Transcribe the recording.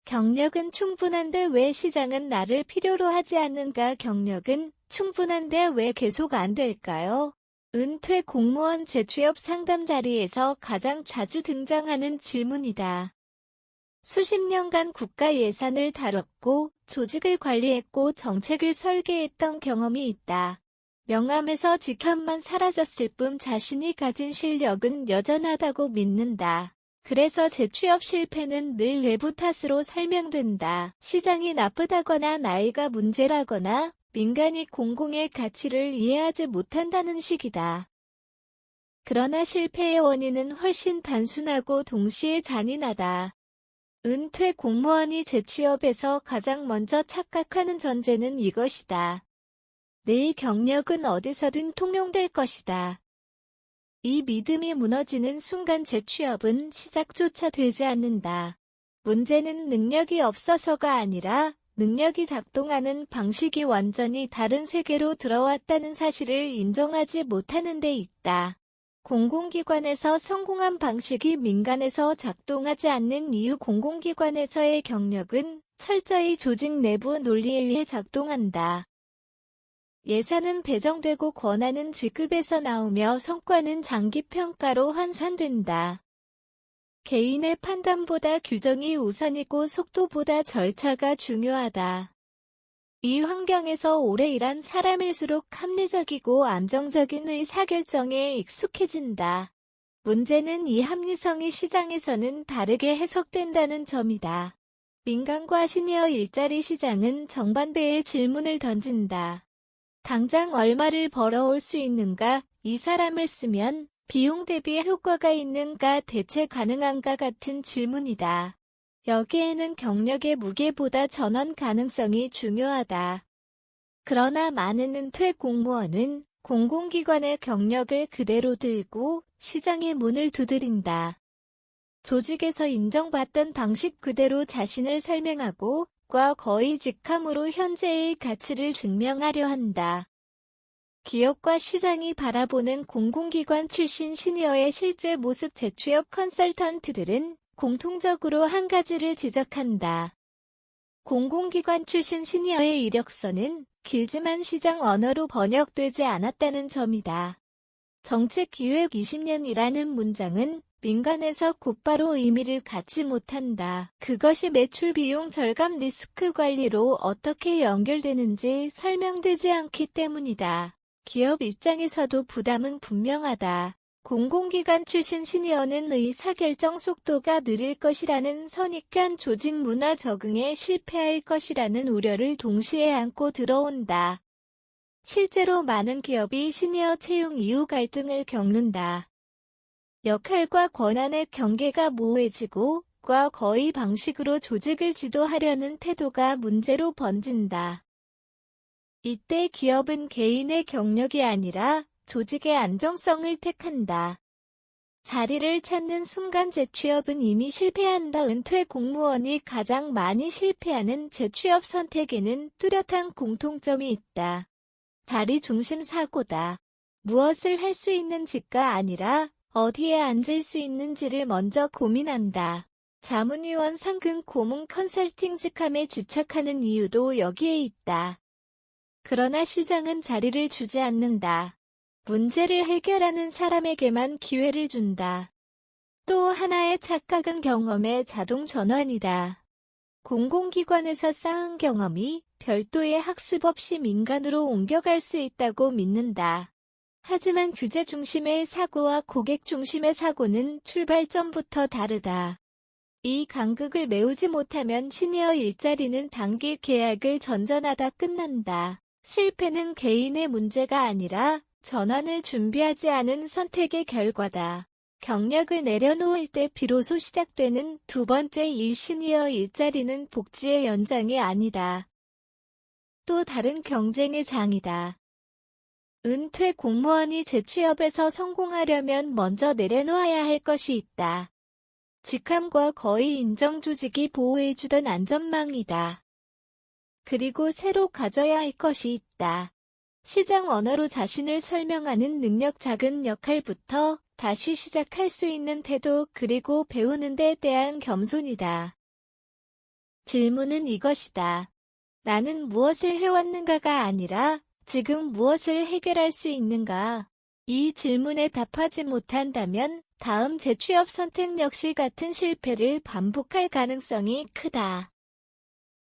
경력은 충분한데 왜 시장은 나를 필요로 하지 않는가? 경력은 충분한데 왜 계속 안 될까요? 은퇴 공무원 재취업 상담 자리에서 가장 자주 등장하는 질문이다. 수십 년간 국가 예산을 다뤘고 조직을 관리했고 정책을 설계했던 경험이 있다. 명함에서 직함만 사라졌을 뿐 자신이 가진 실력은 여전하다고 믿는다. 그래서 재취업 실패는 늘 외부 탓으로 설명된다. 시장이 나쁘다거나 나이가 문제라거나 민간이 공공의 가치를 이해하지 못한다는 식이다. 그러나 실패의 원인은 훨씬 단순하고 동시에 잔인하다. 은퇴 공무원이 재취업에서 가장 먼저 착각하는 전제는 이것이다. 내 경력은 어디서든 통용될 것이다. 이 믿음이 무너지는 순간 재취업은 시작조차 되지 않는다. 문제는 능력이 없어서가 아니라 능력이 작동하는 방식이 완전히 다른 세계로 들어왔다는 사실을 인정하지 못하는 데 있다. 공공기관에서 성공한 방식이 민간에서 작동하지 않는 이유. 공공기관에서의 경력은 철저히 조직 내부 논리에 의해 작동한다. 예산은 배정되고 권한은 지급에서 나오며 성과는 장기평가로 환산된다. 개인의 판단보다 규정이 우선이고 속도보다 절차가 중요하다. 이 환경에서 오래 일한 사람일수록 합리적이고 안정적인 의사결정에 익숙해진다. 문제는 이 합리성이 시장에서는 다르게 해석된다는 점이다. 민간과 시니어 일자리 시장은 정반대의 질문을 던진다. 당장 얼마를 벌어올 수 있는가? 이 사람을 쓰면 비용 대비 효과가 있는가? 대체 가능한가? 같은 질문이다. 여기에는 경력의 무게보다 전환 가능성이 중요하다. 그러나 많은 은퇴 공무원은 공공기관의 경력을 그대로 들고 시장의 문을 두드린다. 조직에서 인정받던 방식 그대로 자신을 설명하고 거의 직함으로 현재의 가치를 증명하려 한다. 기업과 시장이 바라보는 공공기관 출신 시니어의 실제 모습. 재취업 컨설턴트들은 공통적으로 한 가지를 지적한다. 공공기관 출신 시니어의 이력서는 길지만 시장 언어로 번역되지 않았다는 점이다. 정책기획 20년이라는 문장은 민간에서 곧바로 의미를 갖지 못한다. 그것이 매출 비용 절감 리스크 관리로 어떻게 연결되는지 설명되지 않기 때문이다. 기업 입장에서도 부담은 분명하다. 공공기관 출신 시니어는 의사결정 속도가 느릴 것이라는 선입견, 조직 문화 적응에 실패할 것이라는 우려를 동시에 안고 들어온다. 실제로 많은 기업이 시니어 채용 이후 갈등을 겪는다. 역할과 권한의 경계가 모호해지고 거의 방식으로 조직을 지도하려는 태도가 문제로 번진다. 이때 기업은 개인의 경력이 아니라 조직의 안정성을 택한다. 자리를 찾는 순간 재취업은 이미 실패한다. 은퇴 공무원이 가장 많이 실패하는 재취업 선택에는 뚜렷한 공통점이 있다. 자리 중심 사고다. 무엇을 할 수 있는지가 아니라 어디에 앉을 수 있는지를 먼저 고민한다. 자문위원 상근 고문 컨설팅 직함에 집착하는 이유도 여기에 있다. 그러나 시장은 자리를 주지 않는다. 문제를 해결하는 사람에게만 기회를 준다. 또 하나의 착각은 경험의 자동 전환이다. 공공기관에서 쌓은 경험이 별도의 학습 없이 민간으로 옮겨갈 수 있다고 믿는다. 하지만 규제 중심의 사고와 고객 중심의 사고는 출발점부터 다르다. 이 간극을 메우지 못하면 시니어 일자리는 단기 계약을 전전하다 끝난다. 실패는 개인의 문제가 아니라 전환을 준비하지 않은 선택의 결과다. 경력을 내려놓을 때 비로소 시작되는 두 번째 일. 시니어 일자리는 복지의 연장이 아니다. 또 다른 경쟁의 장이다. 은퇴 공무원이 재취업에서 성공하려면 먼저 내려놓아야 할 것이 있다. 직함과 거의 인정 조직이 보호해주던 안전망이다. 그리고 새로 가져야 할 것이 있다. 시장 언어로 자신을 설명하는 능력, 작은 역할부터 다시 시작할 수 있는 태도, 그리고 배우는 데 대한 겸손이다. 질문은 이것이다. 나는 무엇을 해왔는가가 아니라 지금 무엇을 해결할 수 있는가? 이 질문에 답하지 못한다면 다음 재취업 선택 역시 같은 실패를 반복할 가능성이 크다.